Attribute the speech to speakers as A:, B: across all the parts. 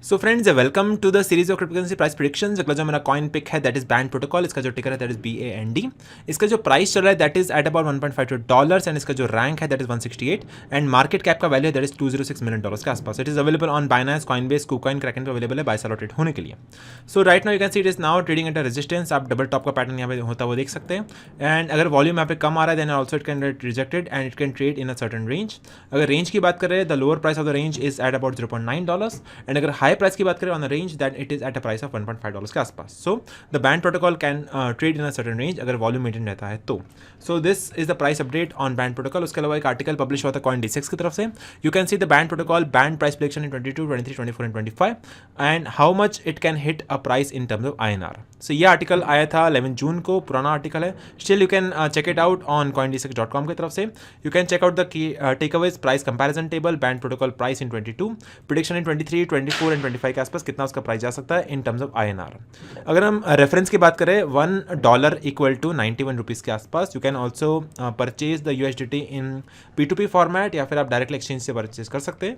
A: So friends welcome to the series of cryptocurrency price predictions. अगला जो मेरा coin pick है दैट इज बैंड प्रोटोकॉल। इसका जो टिकर है दैट इज BAND। इसका जो प्राइस चल रहा है that is at about $1.52 and इसका जो रैंक है that is 168 and market cap का वैल्यू है दैट इज $206 मिलियन के आसपास। It is available on Binance, Coinbase, KuCoin, Kraken पे अवेलेबल है बाय सेल और ट्रेड होने के लिए। So right now you can see it is now trading at a resistance. आप डबल टॉप का पैटर्न यहाँ पे होता हुआ देख सकते हैं एंड अगर वॉल्यूम यहाँ पे कम आ रहा है then also it can get rejected and it can trade in a certain range. अगर रेंज की बात करें the lower price of the range is at about $0.9 and अगर हाई प्राइस की बात करें on the range that it is at a price of $1.5 के आसपास. So the band protocol can trade in a certain range अगर volume maintain रहता है तो. So this is the price update on band protocol. उसके अलावा एक article publish हुआ था CoinDesk की तरफ से. You can see the band protocol band price prediction in 22, 23, 24 and 25 and how much it can hit a price in terms of INR. So ये article आया था 11 जून को, पुराना आर्टिकल है. Still you can check it out on coindesk.com की तरफ से. You can check out the key takeaways, price comparison table, band protocol price in 22, prediction in 23, 24 and 25 के आसपास कितना उसका प्राइस जा सकता है इन टर्म्स ऑफ INR. अगर हम रेफरेंस की बात करें $1 इक्वल टू 91 रुपीज़ के आसपास. You can also purchase the USDT in P2P format या फिर आप डायरेक्टली एक्सचेंज से परचेज कर सकते हैं.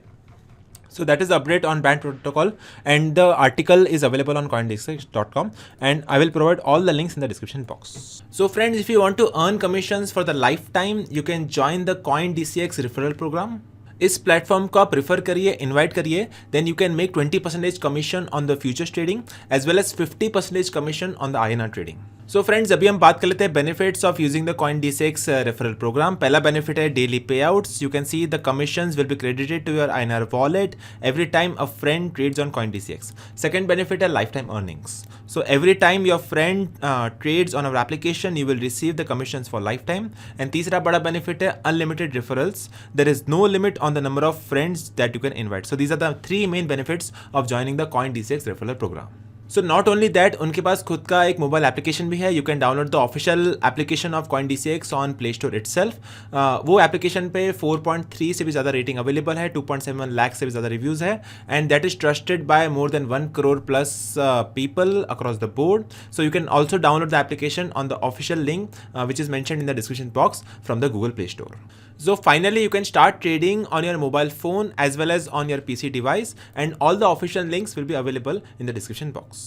A: So that is the update on band protocol and the article is available on coindesk.com and I will provide all the links in the description box. So friends, if you want to earn commissions for the lifetime, you can join the CoinDCX referral program. इस platform को आप prefer करिए, invite करिए, then you can make 20% commission on the futures trading as well as 50% commission on the INR trading. So friends, अभी हम बात कर लेते हैं benefits of using the CoinDCX referral program. पहला बेनिफिट है daily payouts. You can see the commissions will be credited to your INR wallet every time a friend trades on CoinDCX. Second benefit है life time earnings. So every time your friend trades on our application, you will receive the commissions for lifetime. And तीसरा बड़ा benefit है unlimited referrals. There is no limit on the number of friends that you can invite. So these are the three main benefits of joining the CoinDCX referral program. So not only that, उनके पास खुद का एक mobile application भी है. You can download the official application of CoinDCX on play store itself. वो application पे 4.3 से भी ज़्यादा रेटिंग अवेलेबल है, 2.7 लाख से भी ज़्यादा रिव्यूज़ है and that is trusted bye more than 1 crore plus people across the board. So you can also download the application on the official link which is mentioned in the description box from the Google Play Store. So finally, you can start trading on your mobile phone as well as on your PC device and all the official links will be available in the description box.